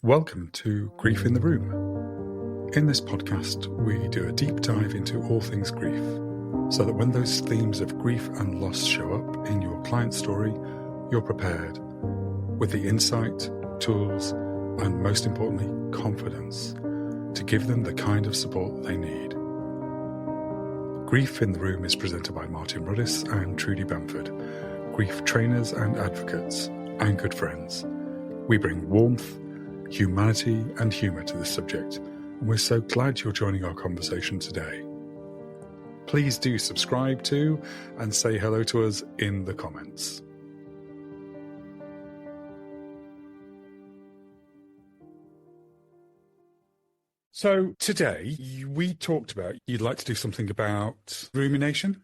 Welcome to Grief in the Room. In this podcast, we do a deep dive into all things grief, so that when those themes of grief and loss show up in your client's story, you're prepared with the insight, tools, and most importantly, confidence to give them the kind of support they need. Grief in the Room is presented by Martin Ruddis and Trudy Bamford, grief trainers and advocates, and good friends. We bring warmth, humanity, and humour to this subject, and we're so glad you're joining our conversation today. Please do subscribe to and say hello to us in the comments. So today we talked about you'd like to do something about rumination.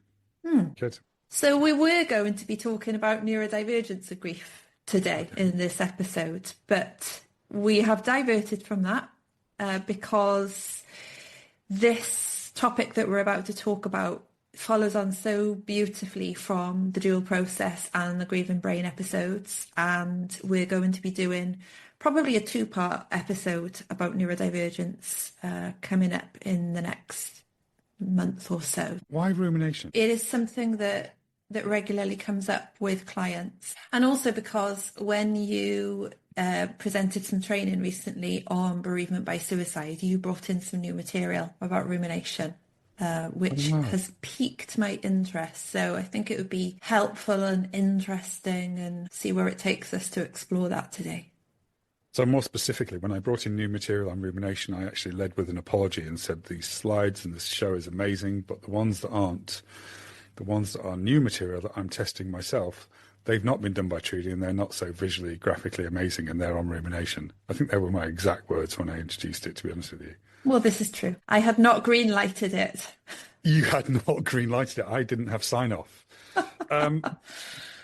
Good. So we were going to be talking about neurodivergence of grief today in this episode, but we have diverted from that because this topic that we're about to talk about follows on so beautifully from the dual process and the grieving brain episodes, and we're going to be doing probably a two-part episode about neurodivergence coming up in the next month or so. Why rumination? It is something that regularly comes up with clients, and also because when you presented some training recently on bereavement by suicide, you brought in some new material about rumination, which has piqued my interest. So I think it would be helpful and interesting, and see where it takes us to explore that today. So more specifically, when I brought in new material on rumination, I actually led with an apology and said these slides and this show is amazing, but the ones that aren't, the ones that are new material that I'm testing myself, they've not been done by Trudy and they're not so visually, graphically amazing, and they're on rumination. I think they were my exact words when I introduced it, to be honest with you. Well, this is true. I had not green-lighted it. You had not green-lighted it. I didn't have sign-off.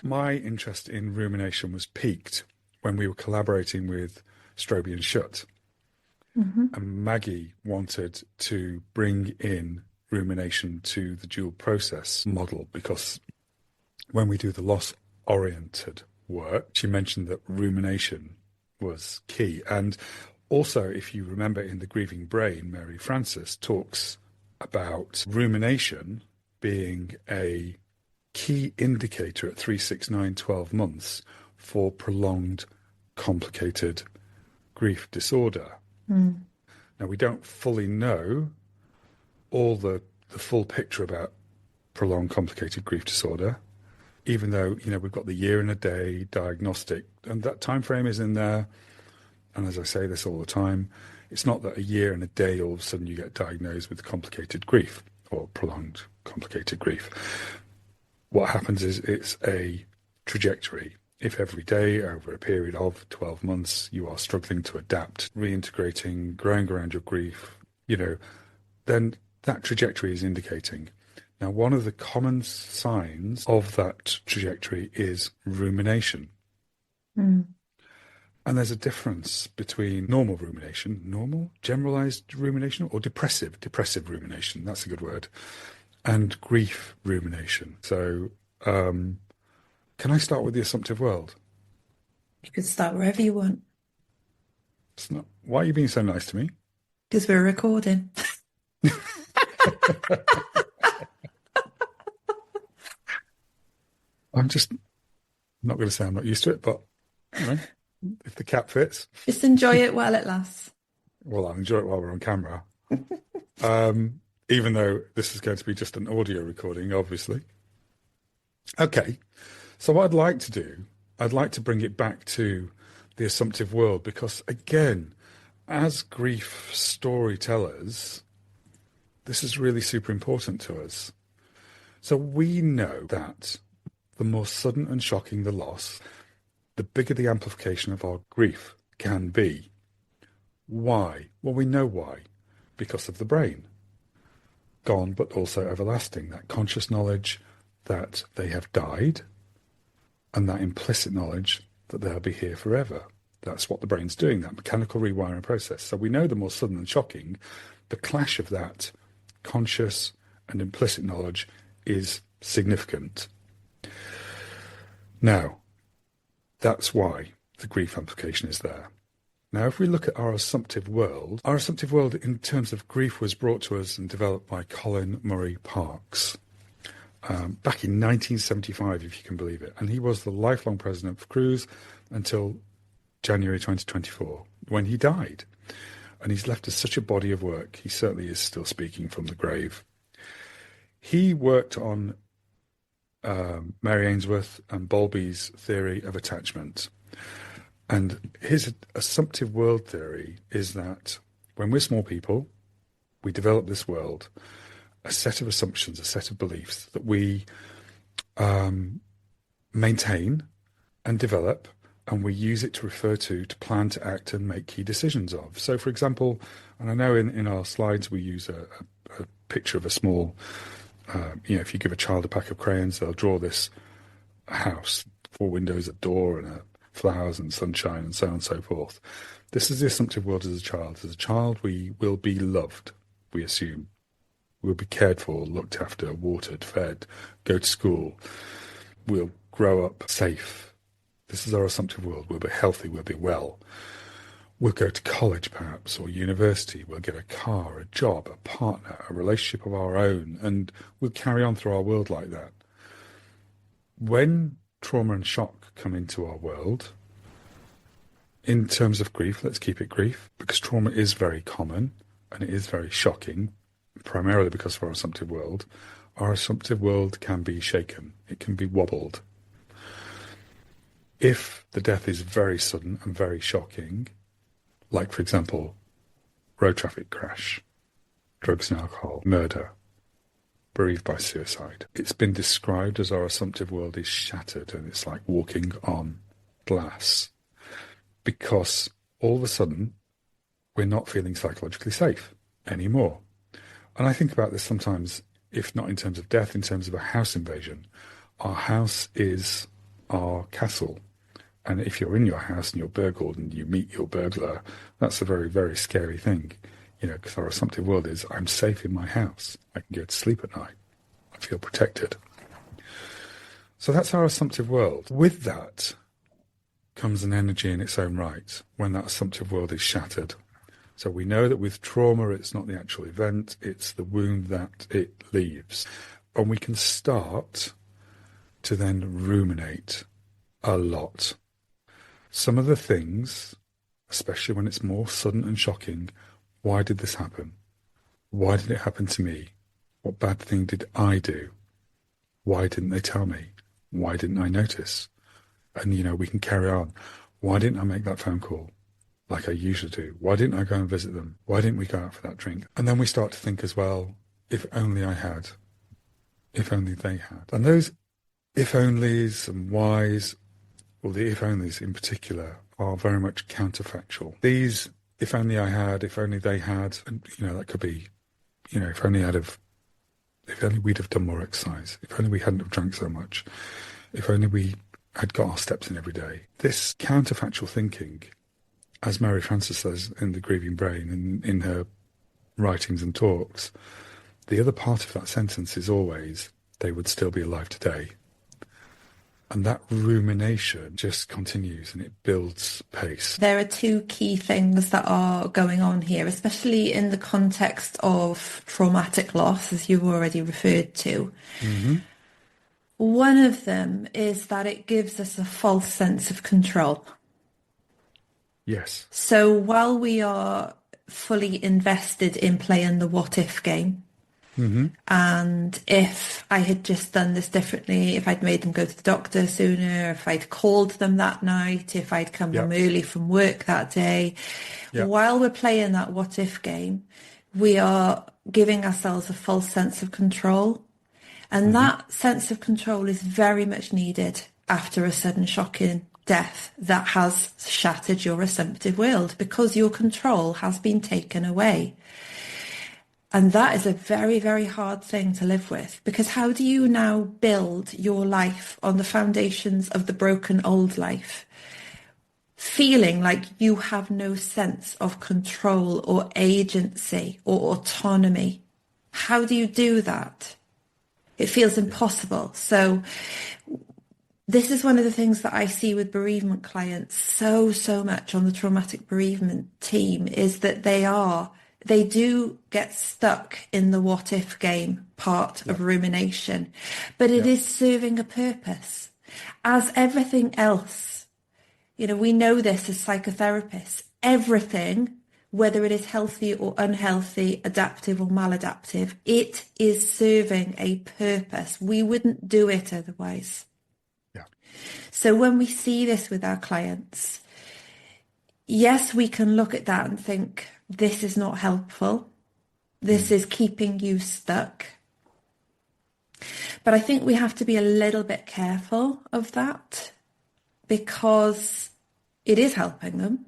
My interest in rumination was piqued when we were collaborating with Stroby and Schutt. And Maggie wanted to bring in rumination to the dual process model, because when we do the loss-oriented work, she mentioned that rumination was key. And also, if you remember in The Grieving Brain, Mary Frances talks about rumination being a key indicator at 3, 6, 9, 12 months for prolonged, complicated grief disorder. Now, we don't fully know all the full picture about prolonged, complicated grief disorder, even though, you know, we've got the year and a day diagnostic, and that time frame is in there. And as I say this all the time, it's not that a year and a day all of a sudden you get diagnosed with complicated grief or prolonged complicated grief. What happens is it's a trajectory. If every day over a period of 12 months you are struggling to adapt, reintegrating, growing around your grief, you know, then that trajectory is indicating. Now, one of the common signs of that trajectory is rumination. And there's a difference between normal rumination, normal, generalized rumination, or depressive rumination, that's a good word, and grief rumination. So, can I start with the assumptive world? You could start wherever you want. It's not. Why are you being so nice to me? Because we're recording. I'm just not going to say I'm not used to it, but you know, if the cap fits. Just enjoy it while it lasts. Well, I'll enjoy it while we're on camera. Even though this is going to be just an audio recording, obviously. Okay, so what I'd like to do, I'd like to bring it back to the assumptive world, because again, as grief storytellers, this is really super important to us. So we know that the more sudden and shocking the loss, the bigger the amplification of our grief can be. Why? Well, we know why. Because of the brain. Gone, but also everlasting. That conscious knowledge that they have died, and that implicit knowledge that they'll be here forever. That's what the brain's doing, that mechanical rewiring process. So we know the more sudden and shocking, the clash of that conscious and implicit knowledge is significant. Now, that's why the grief amplification is there. Now, if we look at our assumptive world in terms of grief was brought to us and developed by Colin Murray Parkes back in 1975, if you can believe it. And he was the lifelong president of Cruise until January 2024, when he died. And he's left us such a body of work. He certainly is still speaking from the grave. He worked on Mary Ainsworth and Bowlby's theory of attachment. And his assumptive world theory is that when we're small people, we develop this world, a set of assumptions, a set of beliefs that we maintain and develop, and we use it to refer to plan, to act, and make key decisions of. So, for example, and I know in our slides we use a picture of a small, if you give a child a pack of crayons, they'll draw this house, 4 windows, a door, and flowers and sunshine and so on and so forth. This is the assumptive world as a child. As a child, we will be loved, we assume. We'll be cared for, looked after, watered, fed, go to school. We'll grow up safe. This is our assumptive world. We'll be healthy, we'll be well. We'll go to college perhaps, or university. We'll get a car, a job, a partner, a relationship of our own, and we'll carry on through our world like that. When trauma and shock come into our world, in terms of grief, let's keep it grief, because trauma is very common and it is very shocking, primarily because of our assumptive world. Our assumptive world can be shaken. It can be wobbled. If the death is very sudden and very shocking, like, for example, road traffic crash, drugs and alcohol, murder, bereaved by suicide, it's been described as our assumptive world is shattered and it's like walking on glass, because all of a sudden we're not feeling psychologically safe anymore. And I think about this sometimes, if not in terms of death, in terms of a house invasion. Our house is our castle. And if you're in your house and you're burgled and you meet your burglar, that's a very, very scary thing. Because our assumptive world is, I'm safe in my house. I can go to sleep at night. I feel protected. So that's our assumptive world. With that comes an energy in its own right when that assumptive world is shattered. So we know that with trauma, it's not the actual event, it's the wound that it leaves. And we can start to then ruminate a lot. Some of the things, especially when it's more sudden and shocking, why did this happen? Why did it happen to me? What bad thing did I do? Why didn't they tell me? Why didn't I notice? And, we can carry on. Why didn't I make that phone call like I usually do? Why didn't I go and visit them? Why didn't we go out for that drink? And then we start to think as well, if only I had, if only they had. And those if onlys and whys, or the if onlys in particular, are very much counterfactual. These, if only I had, if only they had, and that could be, if only we'd have done more exercise, if only we hadn't have drank so much, if only we had got our steps in every day. This counterfactual thinking, as Mary Frances says in The Grieving Brain, in her writings and talks, the other part of that sentence is always, they would still be alive today. And that rumination just continues and it builds pace. There are two key things that are going on here, especially in the context of traumatic loss, as you've already referred to. Mm-hmm. One of them is that it gives us a false sense of control. Yes. So while we are fully invested in playing the what if game, mm-hmm. and if I had just done this differently, if I'd made them go to the doctor sooner, if I'd called them that night, if I'd come home early from work that day, while we're playing that what if game, we are giving ourselves a false sense of control. And that sense of control is very much needed after a sudden shocking death that has shattered your assumptive world, because your control has been taken away. And that is a very, very hard thing to live with, because how do you now build your life on the foundations of the broken old life, feeling like you have no sense of control or agency or autonomy? How do you do that? It feels impossible. So this is one of the things that I see with bereavement clients so much on the traumatic bereavement team is that they do get stuck in the what if game part Yeah. of rumination, but it Yeah. is serving a purpose. As everything else, we know this as psychotherapists, everything, whether it is healthy or unhealthy, adaptive or maladaptive, it is serving a purpose. We wouldn't do it otherwise. Yeah. So when we see this with our clients, yes, we can look at that and think, this is not helpful. This is keeping you stuck. But I think we have to be a little bit careful of that because it is helping them.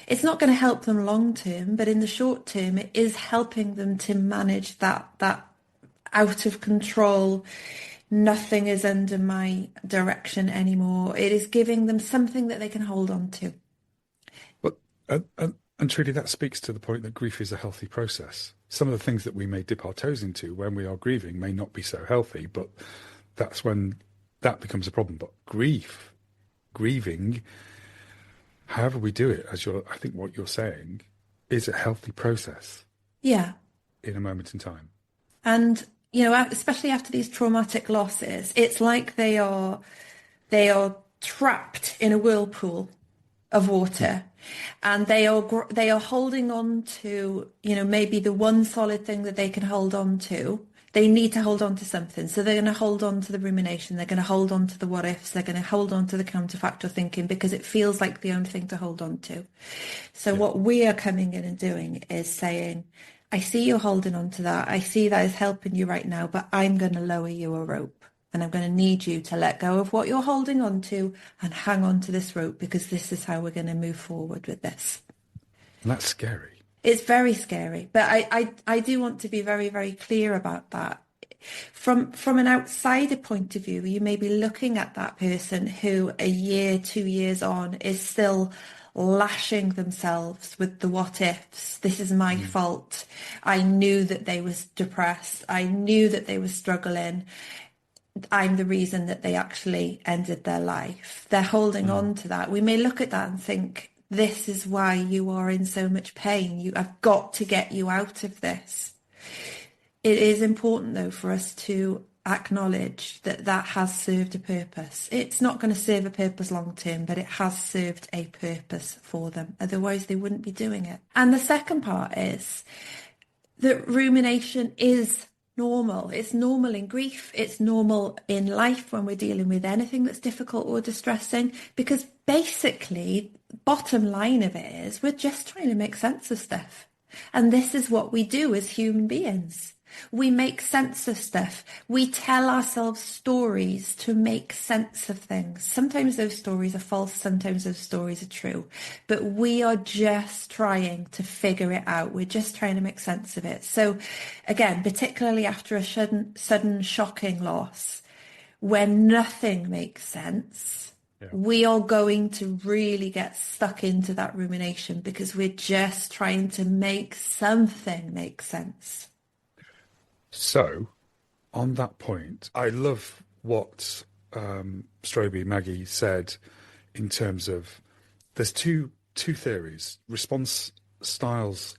It's not going to help them long term, but in the short term, it is helping them to manage that out of control. Nothing is under my direction anymore. It is giving them something that they can hold on to. But and truly, that speaks to the point that grief is a healthy process. Some of the things that we may dip our toes into when we are grieving may not be so healthy, but that's when that becomes a problem. But grieving, however we do it, I think what you're saying is a healthy process. Yeah. In a moment in time. And, especially after these traumatic losses, it's like they are trapped in a whirlpool of water and they are holding on to, maybe the one solid thing that they can hold on to. They need to hold on to something. So they're going to hold on to the rumination. They're going to hold on to the what ifs. They're going to hold on to the counterfactual thinking because it feels like the only thing to hold on to. So what we are coming in and doing is saying, I see you holding on to that. I see that is helping you right now, but I'm going to lower you a rope and I'm going to need you to let go of what you're holding on to and hang on to this rope because this is how we're going to move forward with this. And that's scary. It's very scary, but I do want to be very, very clear about that. From an outsider point of view, you may be looking at that person who a year, 2 years on is still lashing themselves with the what ifs. This is my fault. I knew that they was depressed. I knew that they were struggling. I'm the reason that they actually ended their life. They're holding on to that. We may look at that and think, this is why you are in so much pain. I've got to get you out of this. It is important, though, for us to acknowledge that that has served a purpose. It's not going to serve a purpose long term, but it has served a purpose for them. Otherwise, they wouldn't be doing it. And the second part is that rumination is normal. It's normal in grief. It's normal in life when we're dealing with anything that's difficult or distressing, because basically, bottom line of it is we're just trying to make sense of stuff. And this is what we do as human beings. We make sense of stuff. We tell ourselves stories to make sense of things. Sometimes those stories are false. Sometimes those stories are true. But we are just trying to figure it out. We're just trying to make sense of it. So again, particularly after a sudden shocking loss, when nothing makes sense, we are going to really get stuck into that rumination because we're just trying to make something make sense. So, on that point, I love what Strobe Maggie said in terms of there's two theories: response styles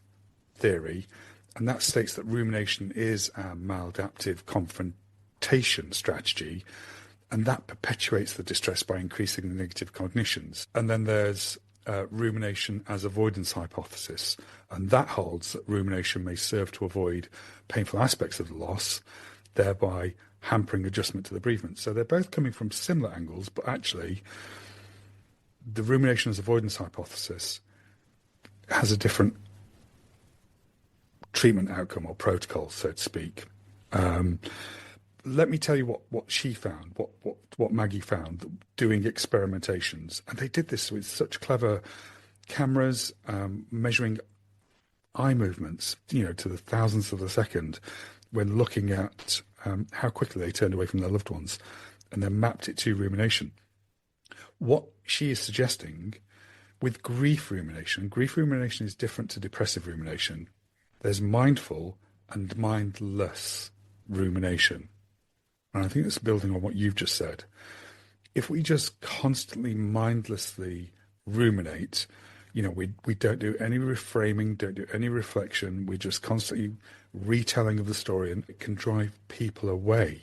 theory, and that states that rumination is a maladaptive confrontation strategy, and that perpetuates the distress by increasing the negative cognitions. And then there's rumination as avoidance hypothesis, and that holds that rumination may serve to avoid painful aspects of the loss, thereby hampering adjustment to the bereavement. So they're both coming from similar angles, but actually the rumination as avoidance hypothesis has a different treatment outcome or protocol, so to speak. Let me tell you what she found, what Maggie found doing experimentations. And they did this with such clever cameras, measuring eye movements, to the thousandths of a second when looking at how quickly they turned away from their loved ones, and then mapped it to rumination. What she is suggesting with grief rumination is different to depressive rumination. There's mindful and mindless rumination. And I think that's building on what you've just said. If we just constantly mindlessly ruminate, we don't do any reframing, don't do any reflection, we're just constantly retelling of the story, and it can drive people away.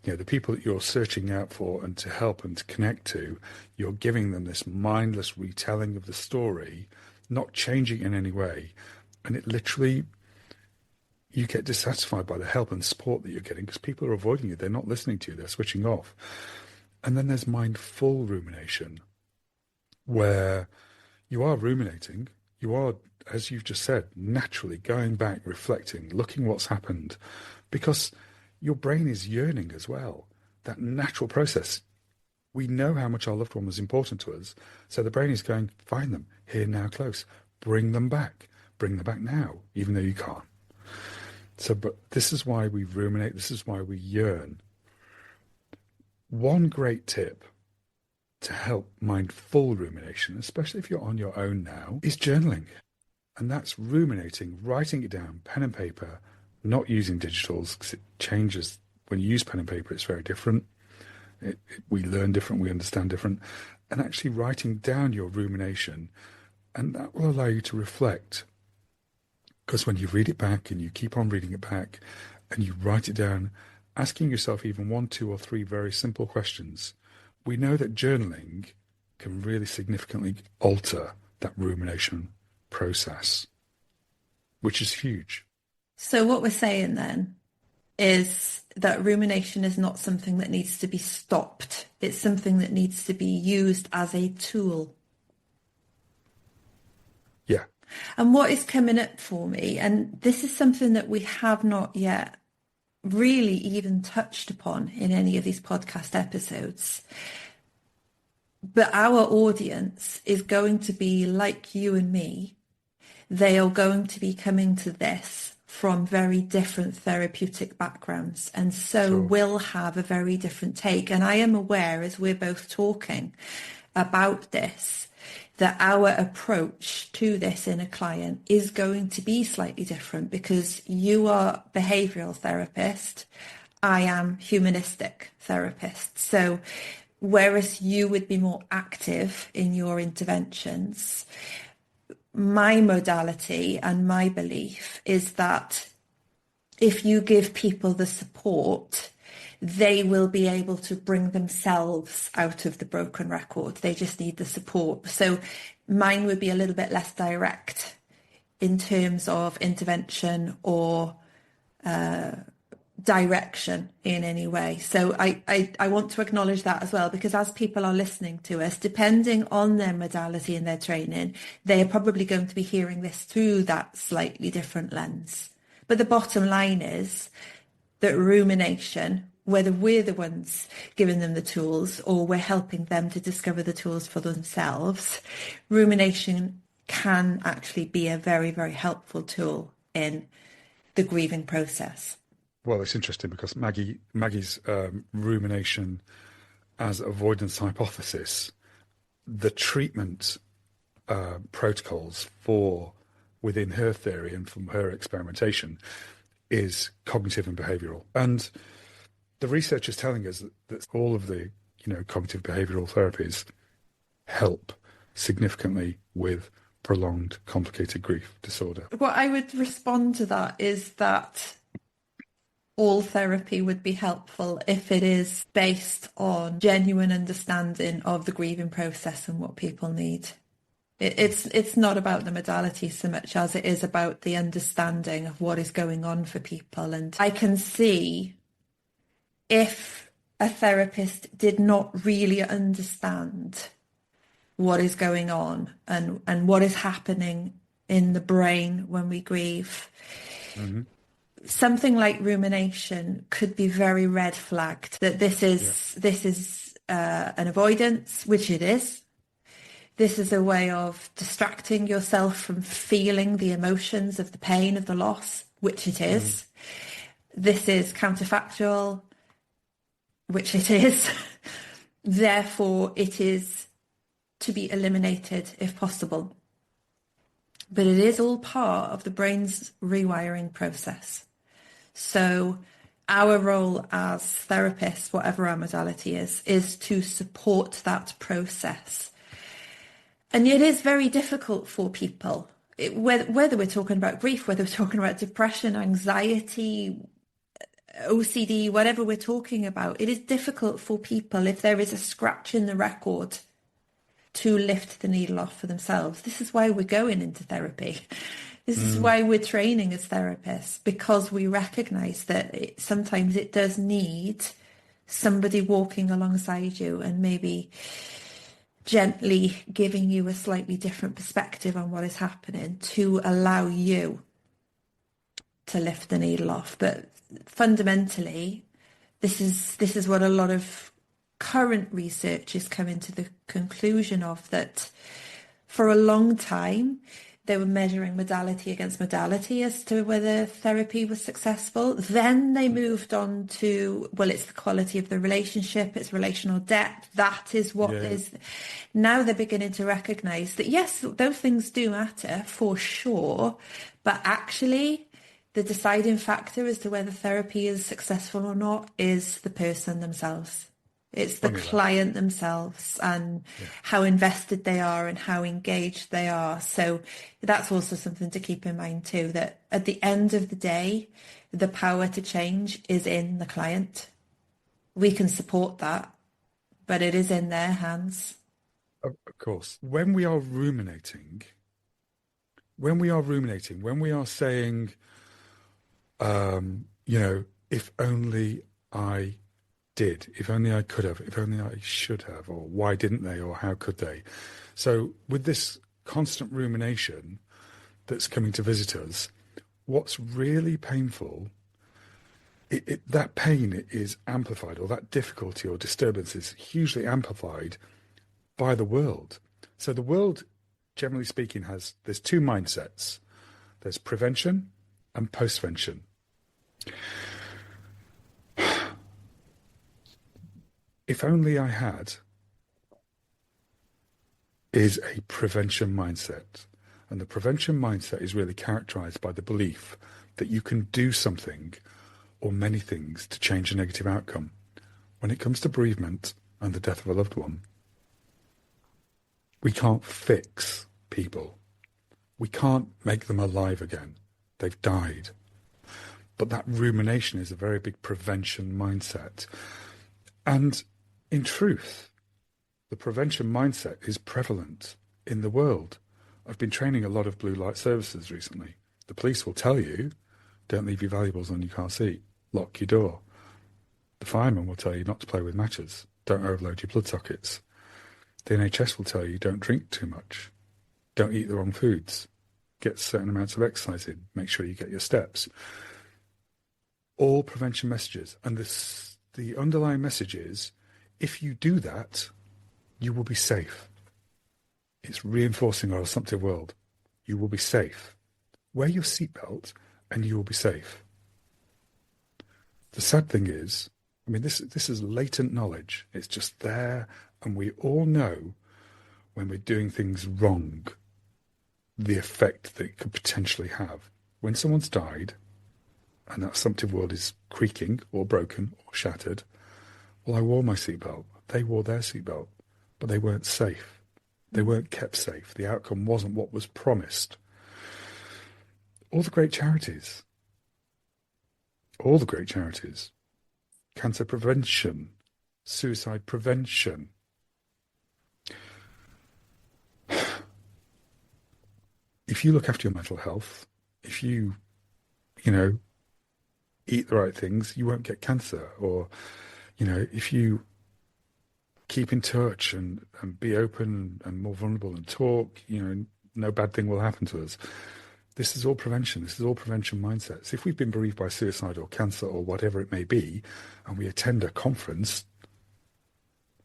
The people that you're searching out for and to help and to connect to, you're giving them this mindless retelling of the story, not changing in any way. And it literally, you get dissatisfied by the help and support that you're getting because people are avoiding you. They're not listening to you. They're switching off. And then there's mindful rumination, where you are ruminating. You are, as you've just said, naturally going back, reflecting, looking what's happened, because your brain is yearning as well. That natural process. We know how much our loved one was important to us. So the brain is going, find them, here, now, close. Bring them back. Bring them back now, even though you can't. So, but this is why we ruminate. This is why we yearn. One great tip to help mindful rumination, especially if you're on your own now, is journaling. And that's ruminating, writing it down, pen and paper, not using digitals, because it changes. When you use pen and paper, it's very different. We learn different, we understand different. And actually writing down your rumination, and that will allow you to reflect. Because when you read it back and you keep on reading it back and you write it down, asking yourself even 1, 2, or 3 very simple questions, we know that journaling can really significantly alter that rumination process, which is huge. So what we're saying then is that rumination is not something that needs to be stopped. It's something that needs to be used as a tool. Yeah. And what is coming up for me, and this is something that we have not yet really even touched upon in any of these podcast episodes, but our audience is going to be like you and me. They are going to be coming to this from very different therapeutic backgrounds, and so Sure. will have a very different take. And I am aware, as we're both talking about this, that our approach to this in a client is going to be slightly different, because you are behavioural therapist, I am humanistic therapist. So whereas you would be more active in your interventions, my modality and my belief is that if you give people the support, they will be able to bring themselves out of the broken record. They just need the support. So mine would be a little bit less direct in terms of intervention or direction in any way. So I want to acknowledge that as well, because as people are listening to us, depending on their modality and their training, they are probably going to be hearing this through that slightly different lens. But the bottom line is that rumination, whether we're the ones giving them the tools or we're helping them to discover the tools for themselves, rumination can actually be a very, very helpful tool in the grieving process. Well, it's interesting because Maggie's rumination as avoidance hypothesis, the treatment protocols for within her theory and from her experimentation is cognitive and behavioural. And the research is telling us that all of the cognitive behavioural therapies help significantly with prolonged complicated grief disorder. What I would respond to that is that all therapy would be helpful if it is based on genuine understanding of the grieving process and what people need. It's not about the modality so much as it is about the understanding of what is going on for people. And I can see if a therapist did not really understand what is going on and what is happening in the brain when we grieve, something like rumination could be very red flagged, that this is an avoidance, which it is. This is a way of distracting yourself from feeling the emotions of the pain of the loss, which it is. This is counterfactual, which it is. Therefore, it is to be eliminated if possible. But it is all part of the brain's rewiring process. So our role as therapists, whatever our modality is to support that process. And it is very difficult for people, whether we're talking about grief, whether we're talking about depression, anxiety, OCD, whatever we're talking about, it is difficult for people if there is a scratch in the record to lift the needle off for themselves. This is why we're going into therapy. This is why we're training as therapists, because we recognise that sometimes it does need somebody walking alongside you and maybe gently giving you a slightly different perspective on what is happening to allow you to lift the needle off. But fundamentally, this is what a lot of current research is coming to the conclusion of, that for a long time they were measuring modality against modality as to whether therapy was successful. Then they moved on to, well, it's the quality of the relationship, it's relational depth. That is what is. Now they're beginning to recognise that, yes, those things do matter for sure, but actually the deciding factor as to whether therapy is successful or not is the person themselves. It's the client themselves and how invested they are and how engaged they are. So that's also something to keep in mind too, that at the end of the day, the power to change is in the client. We can support that, but it is in their hands. Of course. When we are ruminating, when we are saying, if only I did, if only I could have, if only I should have, or why didn't they, or how could they? So with this constant rumination that's coming to visit us, what's really painful, that pain is amplified, or that difficulty or disturbance is hugely amplified by the world. So the world, generally speaking, there's two mindsets. There's prevention and postvention. If only I had is a prevention mindset. And the prevention mindset is really characterized by the belief that you can do something or many things to change a negative outcome. When it comes to bereavement and the death of a loved one, we can't fix people. We can't make them alive again. They've died. But that rumination is a very big prevention mindset. And in truth, the prevention mindset is prevalent in the world. I've been training a lot of blue light services recently. The police will tell you, don't leave your valuables on your car seat, lock your door. The fireman will tell you not to play with matches, don't overload your blood sockets. The NHS will tell you don't drink too much, don't eat the wrong foods, get certain amounts of exercise in, make sure you get your steps. All prevention messages. And the underlying message is, if you do that, you will be safe. It's reinforcing our assumptive world. You will be safe. Wear your seatbelt and you will be safe. The sad thing is, this is latent knowledge. It's just there, and we all know when we're doing things wrong, the effect that it could potentially have. When someone's died, and that assumptive world is creaking or broken or shattered, well, I wore my seatbelt. They wore their seatbelt, but they weren't safe. They weren't kept safe. The outcome wasn't what was promised. All the great charities, cancer prevention, suicide prevention. If you look after your mental health, if you eat the right things, you won't get cancer. Or, if you keep in touch and be open and more vulnerable and talk, no bad thing will happen to us. This is all prevention. This is all prevention mindsets. If we've been bereaved by suicide or cancer or whatever it may be, and we attend a conference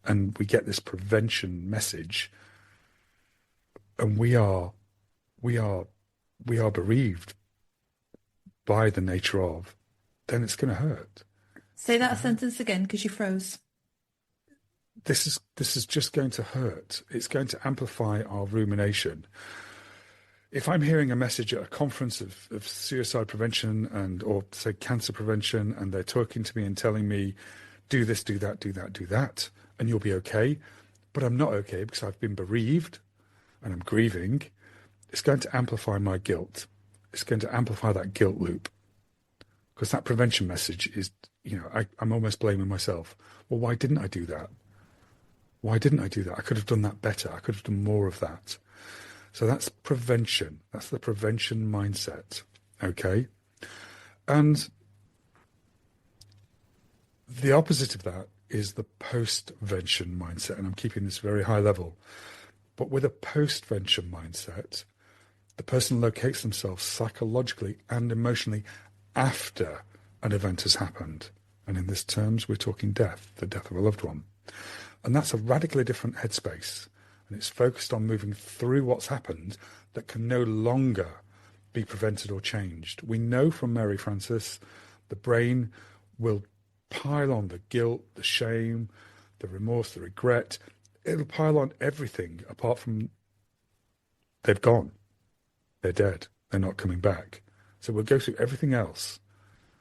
and we get this prevention message, and we are bereaved by the nature of, then it's going to hurt. Say that sentence again, because you froze. This is just going to hurt. It's going to amplify our rumination. if I'm hearing a message at a conference of suicide prevention or say cancer prevention, and they're talking to me and telling me, do this, do that, do that, do that, and you'll be okay, but I'm not okay because I've been bereaved and I'm grieving, it's going to amplify my guilt. It's going to amplify that guilt loop, because that prevention message is, I'm almost blaming myself. Well, why didn't I do that? Why didn't I do that? I could have done that better. I could have done more of that. So that's prevention. That's the prevention mindset. Okay. And the opposite of that is the postvention mindset. And I'm keeping this very high level. But with a postvention mindset, the person locates themselves psychologically and emotionally after an event has happened. And in this terms, we're talking death, the death of a loved one. And that's a radically different headspace. And it's focused on moving through what's happened that can no longer be prevented or changed. We know from Mary Frances, the brain will pile on the guilt, the shame, the remorse, the regret. It'll pile on everything apart from they've gone. They're dead. They're not coming back. So we'll go through everything else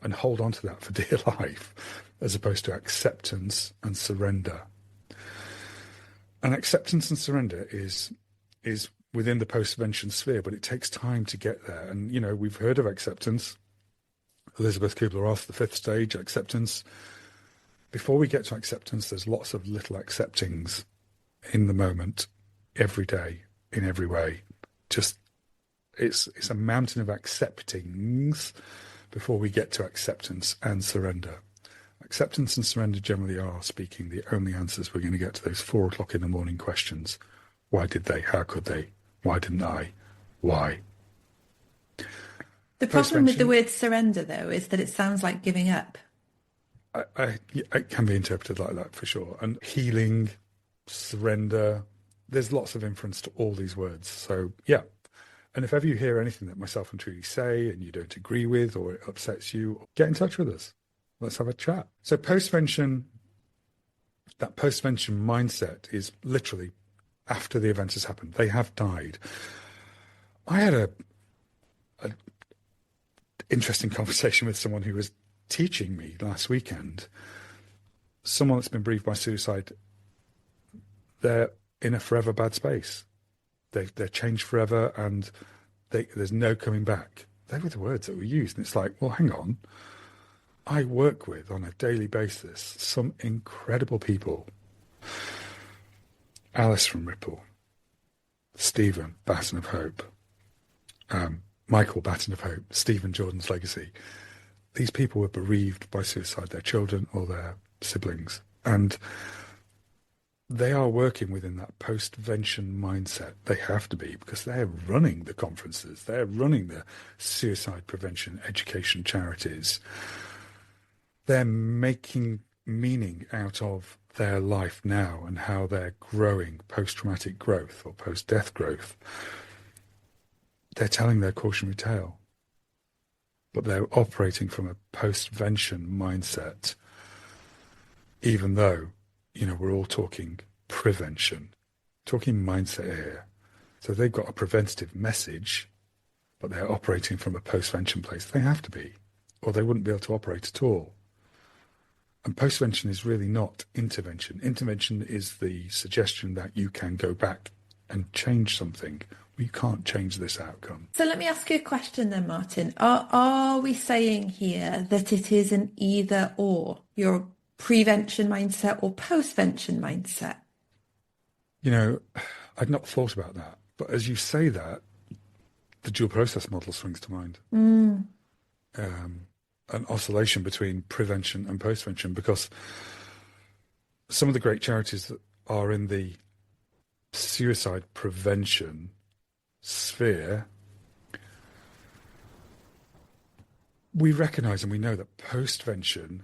and hold on to that for dear life, as opposed to acceptance and surrender. And acceptance and surrender is within the postvention sphere, but it takes time to get there. And, we've heard of acceptance. Elizabeth Kubler-Ross, the fifth stage, acceptance. Before we get to acceptance, there's lots of little acceptings in the moment, every day, in every way. Just, it's a mountain of acceptings before we get to acceptance and surrender. Acceptance and surrender generally are, speaking, the only answers we're going to get to those 4 o'clock in the morning questions. Why did they? How could they? Why didn't I? Why? The problem with the word surrender, though, is that it sounds like giving up. It can be interpreted like that, for sure. And healing, surrender, there's lots of inference to all these words. So, yeah. And if ever you hear anything that myself and Trudy say and you don't agree with, or it upsets you, get in touch with us. Let's have a chat. So that postvention mindset is literally after the event has happened. They have died. I had a interesting conversation with someone who was teaching me last weekend. Someone that's been bereaved by suicide, they're in a forever bad space. They're changed forever, and there's no coming back. They were the words that were used. And it's like, well, hang on. I work with, on a daily basis, some incredible people. Alice from Ripple, Stephen, Baton of Hope, Michael, Baton of Hope, Stephen, Jordan's Legacy. These people were bereaved by suicide, their children or their siblings. And they are working within that postvention mindset. They have to be, because they're running the conferences. They're running the suicide prevention education charities. They're making meaning out of their life now and how they're growing post-traumatic growth or post-death growth. They're telling their cautionary tale, but they're operating from a postvention mindset, even though, we're all talking prevention, talking mindset here. So they've got a preventative message, but they're operating from a postvention place. They have to be, or they wouldn't be able to operate at all. And postvention is really not intervention. Intervention is the suggestion that you can go back and change something. We can't change this outcome. So let me ask you a question then, Martin. Are we saying here that it is an either or, your prevention mindset or postvention mindset? I'd not thought about that. But as you say that, the dual process model swings to mind. An oscillation between prevention and postvention, because some of the great charities that are in the suicide prevention sphere, we recognise and we know that postvention,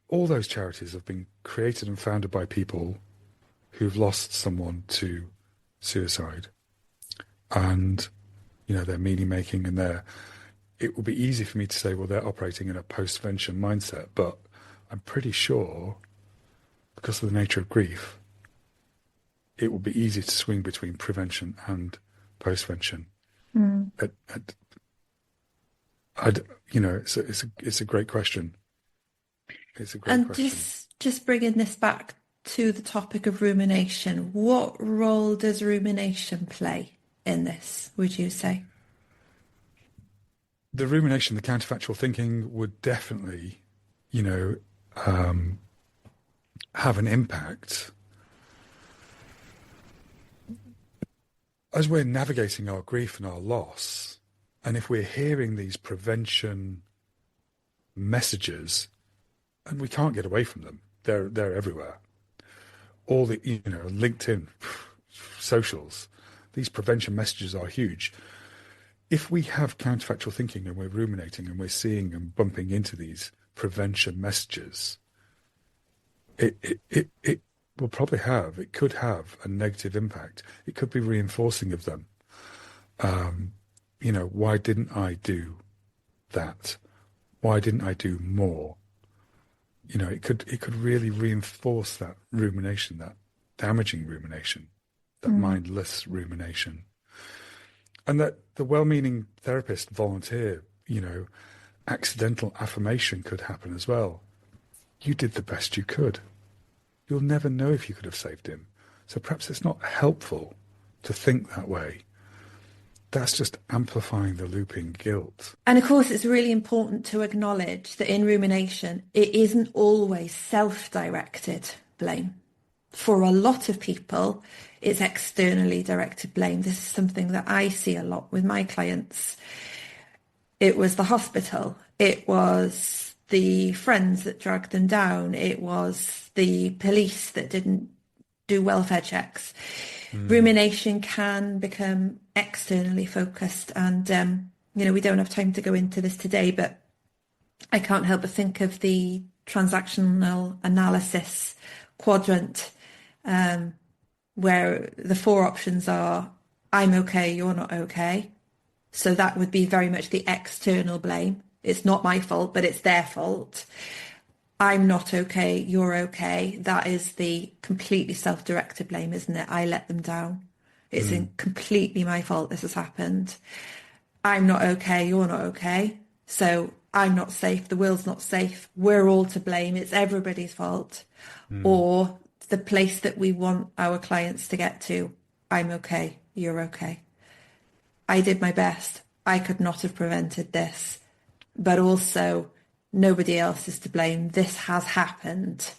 all those charities have been created and founded by people who've lost someone to suicide. And, they're meaning making, and it would be easy for me to say, well, they're operating in a postvention mindset, but I'm pretty sure, because of the nature of grief, it would be easy to swing between prevention and postvention. At, I'd, you know, it's a great question. It's a great And question. just bringing this back to the topic of rumination, what role does rumination play in this, would you say? The rumination, the counterfactual thinking would definitely, you know, um, have an impact as we're navigating our grief and our loss. And if we're hearing these prevention messages, and we can't get away from them, they're everywhere. All the, you know, LinkedIn, socials, these prevention messages are huge. If we have counterfactual thinking and we're ruminating and we're seeing and bumping into these prevention messages, it will probably have, it could have a negative impact. It could be reinforcing of them. You know, why didn't I do that? Why didn't I do more? You know, it could really reinforce that rumination, that damaging rumination, that mindless rumination. And that the well-meaning therapist, volunteer, you know, accidental affirmation could happen as well. You did the best you could. You'll never know if you could have saved him. So perhaps it's not helpful to think that way. That's just amplifying the looping guilt. And of course, it's really important to acknowledge that in rumination, it isn't always self-directed blame. For a lot of people, it's externally directed blame. This is something that I see a lot with my clients. It was the hospital. It was the friends that dragged them down. It was the police that didn't do welfare checks. Rumination can become externally focused, and you know, we don't have time to go into this today, but I can't help but think of the transactional analysis quadrant, where the four options are: I'm okay, you're not okay. So that would be very much the external blame. It's not my fault, but it's their fault. I'm not okay, you're okay. That is the completely self-directed blame, isn't it? I let them down. It's completely my fault this has happened. I'm not okay, you're not okay. So I'm not safe, the world's not safe. We're all to blame. It's everybody's fault. Or the place that we want our clients to get to. I'm okay, you're okay. I did my best. I could not have prevented this. But also, nobody else is to blame. This has happened.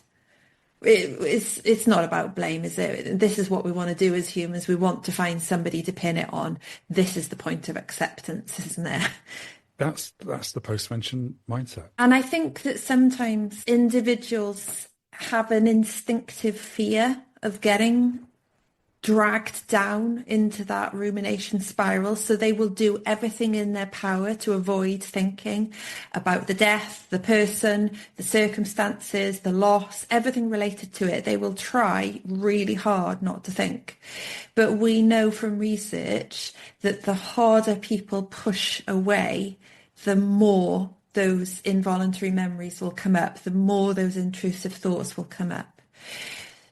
It's not about blame, is it? This is what we want to do as humans. We want to find somebody to pin it on. This is the point of acceptance, isn't it? That's the post-mention mindset. And I think that sometimes individuals have an instinctive fear of getting dragged down into that rumination spiral, so they will do everything in their power to avoid thinking about the death, the person, the circumstances, the loss, everything related to it. They will try really hard not to think. But we know from research that the harder people push away, the more those involuntary memories will come up, the more those intrusive thoughts will come up.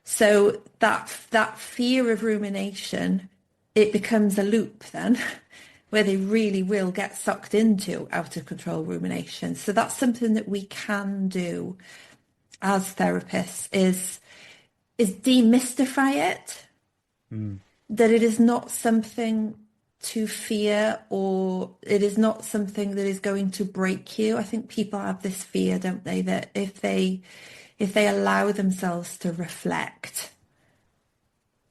So that fear of rumination, it becomes a loop then, where they really will get sucked into out of control rumination. So that's something that we can do as therapists is demystify it, that it is not something to fear, or it is not something that is going to break you. I think people have this fear, don't they, that if they allow themselves to reflect,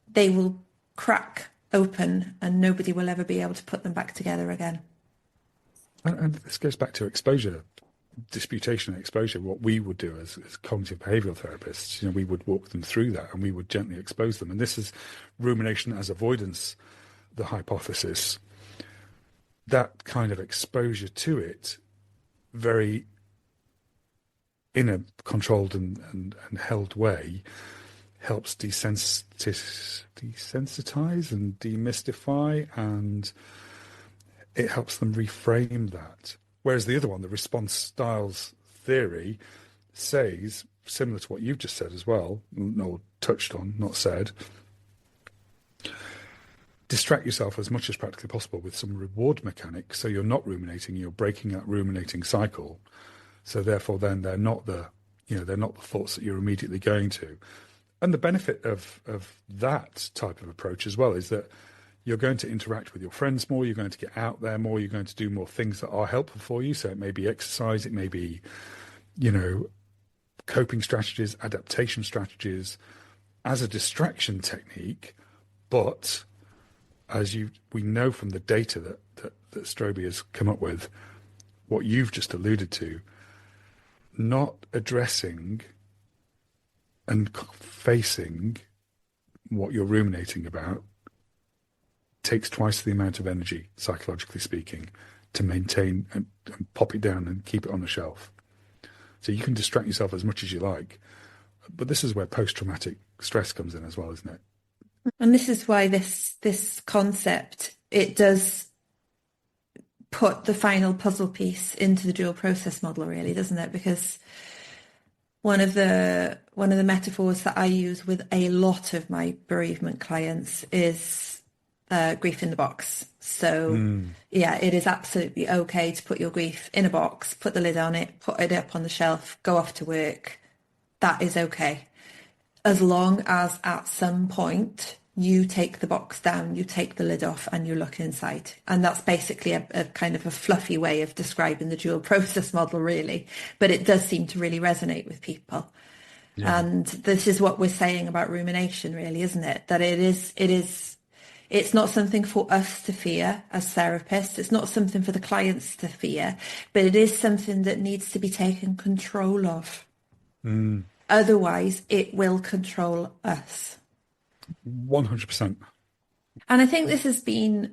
they will crack open and nobody will ever be able to put them back together again. And this goes back to exposure, disputation and exposure. What we would do as cognitive behavioural therapists, you know, we would walk them through that and we would gently expose them. And this is rumination as avoidance, the hypothesis. That kind of exposure to it, very in a controlled and held way, helps desensitize and demystify, and it helps them reframe that. Whereas the other one, the response styles theory, says, similar to what you've just said as well, or touched on, not said, distract yourself as much as practically possible with some reward mechanics, so you're not ruminating, you're breaking that ruminating cycle. So therefore then they're not the thoughts that you're immediately going to. And the benefit of that type of approach as well is that you're going to interact with your friends more, you're going to get out there more, you're going to do more things that are helpful for you. So it may be exercise, it may be, coping strategies, adaptation strategies as a distraction technique. But as we know from the data that Strobe has come up with, what you've just alluded to, not addressing and facing what you're ruminating about takes twice the amount of energy, psychologically speaking, to maintain and pop it down and keep it on the shelf. So you can distract yourself as much as you like, but this is where post-traumatic stress comes in as well, isn't it? And this is why this concept, it does put the final puzzle piece into the dual process model, really, doesn't it? Because one of the metaphors that I use with a lot of my bereavement clients is grief in the box. So yeah, it is absolutely okay to put your grief in a box, put the lid on it, put it up on the shelf, go off to work. That is okay. As long as at some point you take the box down, you take the lid off and you look inside. And that's basically a kind of a fluffy way of describing the dual process model, really. But it does seem to really resonate with people. Yeah. And this is what we're saying about rumination, really, isn't it? That it's not something for us to fear as therapists. It's not something for the clients to fear, but it is something that needs to be taken control of. Otherwise, it will control us. 100%. And I think this has been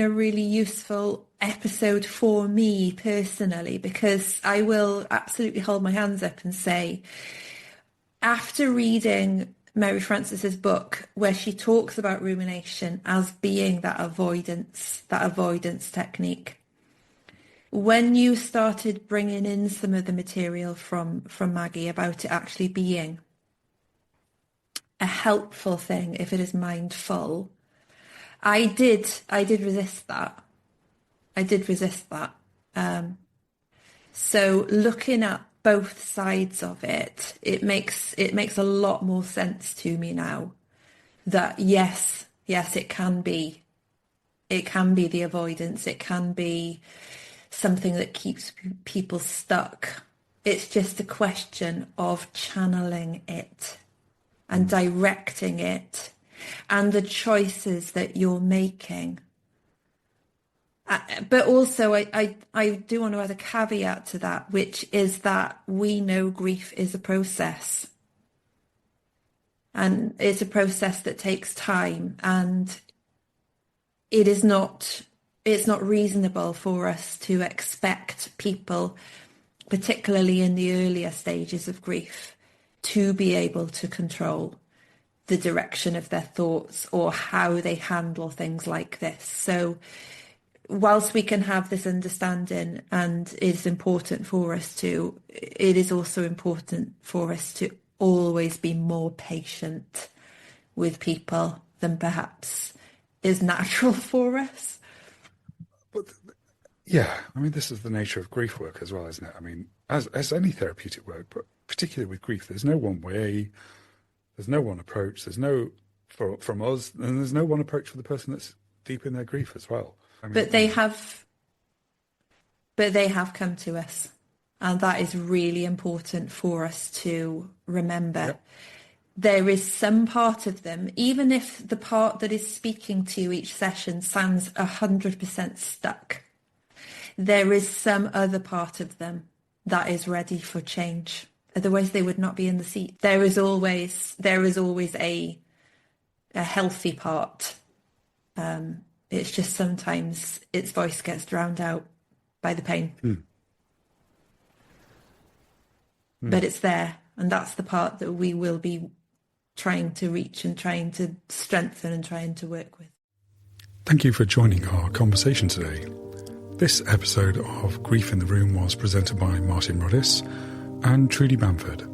a really useful episode for me personally, because I will absolutely hold my hands up and say, after reading Mary Francis's book, where she talks about rumination as being that avoidance technique, when you started bringing in some of the material from Maggie about it actually being a helpful thing if it is mindful, I did resist that. So looking at both sides of it, it makes a lot more sense to me now that yes, it can be the avoidance, it can be something that keeps people stuck. It's just a question of channeling it and directing it and the choices that you're making. But also, I do want to add a caveat to that, which is that we know grief is a process. And it's a process that takes time, and it's not reasonable for us to expect people, particularly in the earlier stages of grief, to be able to control the direction of their thoughts or how they handle things like this. So whilst we can have this understanding, and it's important for us to, it is also important for us to always be more patient with people than perhaps is natural for us. But yeah, I mean, this is the nature of grief work as well, isn't it? I mean, as any therapeutic work, but particularly with grief, there's no one way, there's no one approach, there's no, from us, and there's no one approach for the person that's deep in their grief as well. I mean, but they have come to us, and that is really important for us to remember. Yep. There is some part of them, even if the part that is speaking to you each session sounds 100% stuck, there is some other part of them that is ready for change. Otherwise they would not be in the seat. There is always a healthy part. It's just sometimes its voice gets drowned out by the pain. But it's there, and that's the part that we will be trying to reach and trying to strengthen and trying to work with. Thank you for joining our conversation today. This episode of Grief in the Room was presented by Martin Roddis and Trudy Bamford.